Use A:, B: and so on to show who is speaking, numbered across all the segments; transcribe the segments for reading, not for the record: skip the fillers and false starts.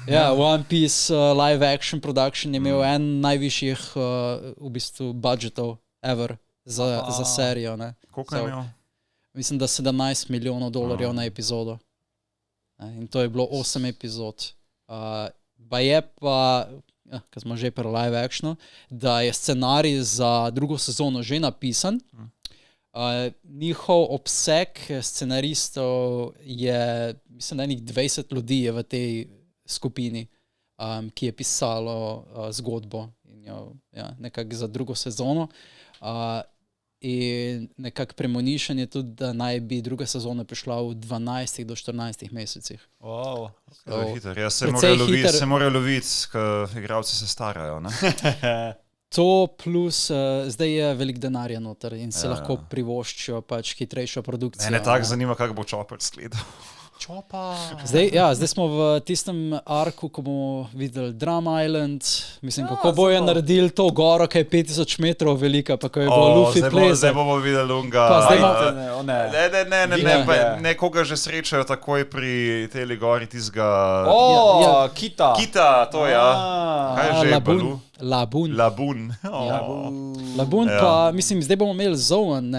A: Ja, One Piece live action production je imel en najvišjih v bistvu budgetov ever za serijo. Ne.
B: Koliko je imel?
A: Mislim, da $17 milijonov na epizodo. In to je bilo 8 epizod. Pa je pa, ko smo že pri live actionu, da je scenarij za drugo sezono že napisan. Njihov obseg scenaristov je, mislim, da enih 20 ljudi je v tej skupini, ki je pisalo zgodbo in jo nekako za drugo sezono. In nekako premonition je tudi, da naj bi druga sezona prišla v 12 do 14 mesecih.
C: Wow.
B: Ja, se morajo loviti, ko igralci se starajo, ne?
A: To plus, zdaj je velik denarja noter in se lahko privoščijo pač hitrejšo produkcijo.
B: Mene tako zanima, kako bo Chopper skledal.
A: Zdaj smo v tistem arku, ko bomo videli Drum Island. Mislim, kako bojo naredili to goro, ki je 5000 metrov velika, pa ko je bo Luffy plezal.
B: Zdaj bomo videli unga. Ne, koga že srečajo takoj pri teli gori tizga...
C: Kita.
B: Kita, to ja. Kaj je že?
A: Labun.
B: Labun,
A: pa mislim, zdaj bomo imeli Zoan,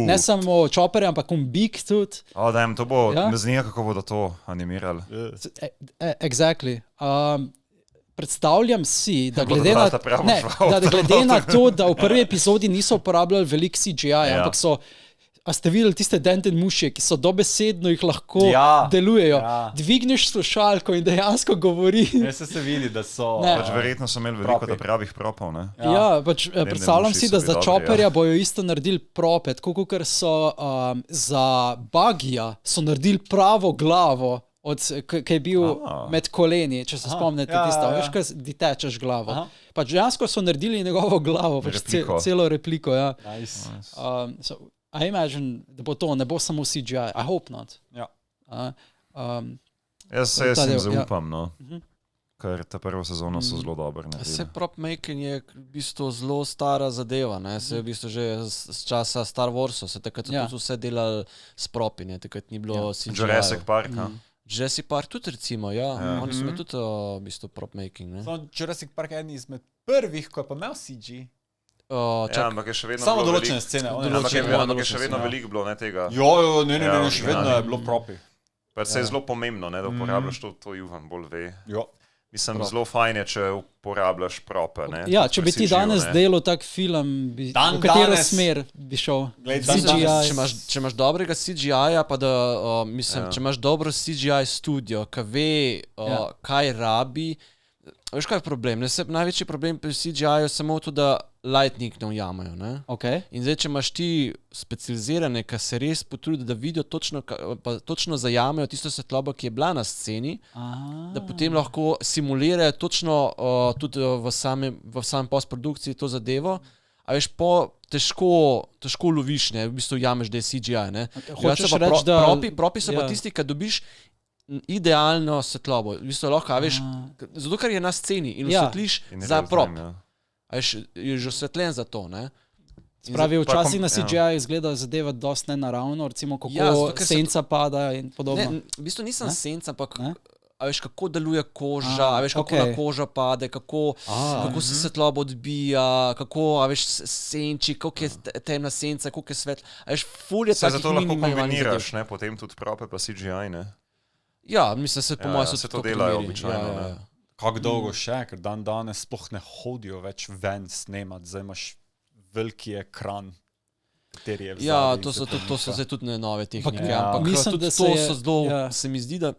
A: ne samo Chopperja, ampak Big tudi.
B: To bo, me zanima, kako bodo to animirali.
A: Exactly. Predstavljam si, da glede na to, da v prvi epizodi niso uporabljali veliko CGI, ampak so... A ste videli tiste dente mušje, ki so dobesedno jih lahko delujejo. Dvigneš slušalko in dejansko govori.
C: Jaz se vidi, da so...
B: Pač verjetno so imeli veliko pravih propov, ne?
A: Ja, pač predstavljam si, da za Chopperja bojo isto naredili prope, tako ker so za Buggyja so naredili pravo glavo, ki je bil med koleni, če se spomnite tisto, veš, kaj detečeš glavo. Pač dejansko so naredili njegovo glavo, pač celo repliko, ja. I imagine, da bo to, ne bo samo CGI. I hope not.
B: Jaz se zaupam, no. Ker ta prvo sezono so zelo dobro naredili.
D: Se prop making je v bistvu zelo stara zadeva, ne? Se je v bistvu že z časa Star Warsa, se takrat tudi vse delali s propi, ne? Takrat ni bilo CGI.
B: Jurassic Park,
D: Jurassic Park tudi recimo, Oni so imeli tudi v bistvu prop making, ne?
C: Jurassic Park je en izmed prvih, ko je pa imel CG.
B: Ampak je še vedno
C: samo določene scene.
B: Ampak je še vedno veliko bilo, ne, tega.
C: Ne, še vedno je bilo propi.
B: Pa se je zelo pomembno, ne, da uporabljaš to Juvan bolj ve. Mislim, zelo fajn je, če uporabljaš prope, ne.
A: Ja, če bi ti danes delal tak film, v katero smer bi šel?
D: Če imaš dobrega CGI-ja, pa da, mislim, če imaš dobro CGI studio, ki ve, kaj rabi, veš, kaj je problem? Največji problem pri CGI-ju je samo to, da lightning ne ujamajo, ne? In zdaj, če imaš ti specializirane, ki se res potrudijo, da vidijo točno zajamejo tisto svetlobo, ki je bila na sceni, da potem lahko simulirajo točno tudi v samem postprodukciji to zadevo, a veš, težko loviš, ne? V bistvu jameš, da je CGI, ne?
A: Hočeš reči, da...
D: Propi so pa tisti, ki dobiš idealno svetlobo. V bistvu lahko, a veš, zato ker je na sceni in osvetliš za prop. A je že osvetljen za to, ne?
A: Spravi, včasih na CGI izgleda zadeva dosti nenaravno, recimo kako senca pada in podobno.
D: V bistvu nisem senca, ampak a veš, kako deluje koža, a veš, kako na koža pade, kako se svetloba odbija, kako, a veš, senči, kako je temna senca, kako je svetla. A veš, ful je takih
B: zato lahko kombiniraš, ne, potem tudi prope pa CGI, ne?
D: Ja, mislim, se po mojem
B: se to delajo običajno, ne.
C: Kako dolgo še, ker danes sploh ne hodijo več ven snemati, zdaj imaš veliki ekran, kateri je v zadnji.
D: Ja, to so zdaj tudi nove tehnike, ampak
A: mislim,
D: tudi to so zelo, se mi zdi, da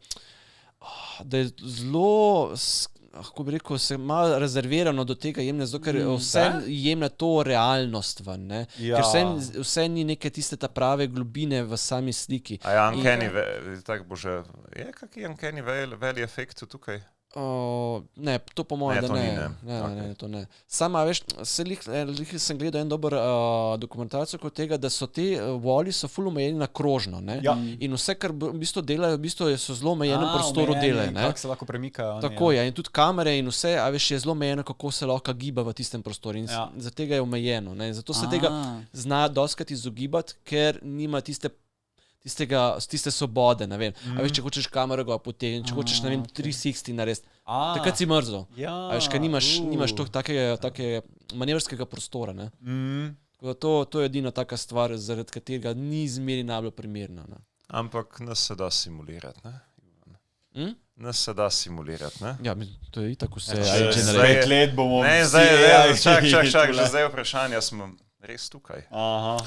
D: je zelo, kako bi rekel, se malo rezervirano do tega jemlje, zato ker vse jemlje to realnost ven, ne? Ker vse ni neke tiste ta prave globine v sami sliki.
B: A je Uncanny, tako bo že, je kak je Uncanny Valley efekt tukaj?
D: Ne, to po mojem, da ne. Ne, to ne. Sama, veš, sem gledal en dober dokumentacijo kot tega, da so te voli so ful omejeni na krožno, ne? In vse, kar v bistvu delajo, v bistvu so zelo omejeno prostoru delajo, ne?
C: Kako se lahko premikajo.
D: Tako je, in tudi kamere in vse, a veš, je zelo omejeno, kako se lahko giba v tistem prostoru in za tega je omejeno, ne? Zato se tega zna dostikrat izogibati, ker nima tiste tiste svobode, ne vem. A veš, če hočeš kamero ga potegniti, če hočeš, ne vem, 360 narediti, takrat si mrzel. A veš, ker nimaš takega manevrskega prostora, ne. To je edina taka stvar, zaradi katerega ni zmeri najbolj primerna, ne.
B: Ampak nas se da simulirati, ne? Nas se da simulirati, ne?
D: Ja, to je itak vse.
C: Zdaj let bomo...
B: Ne, zdaj, čak, že zdaj vprašanja smo res tukaj.
C: Aha.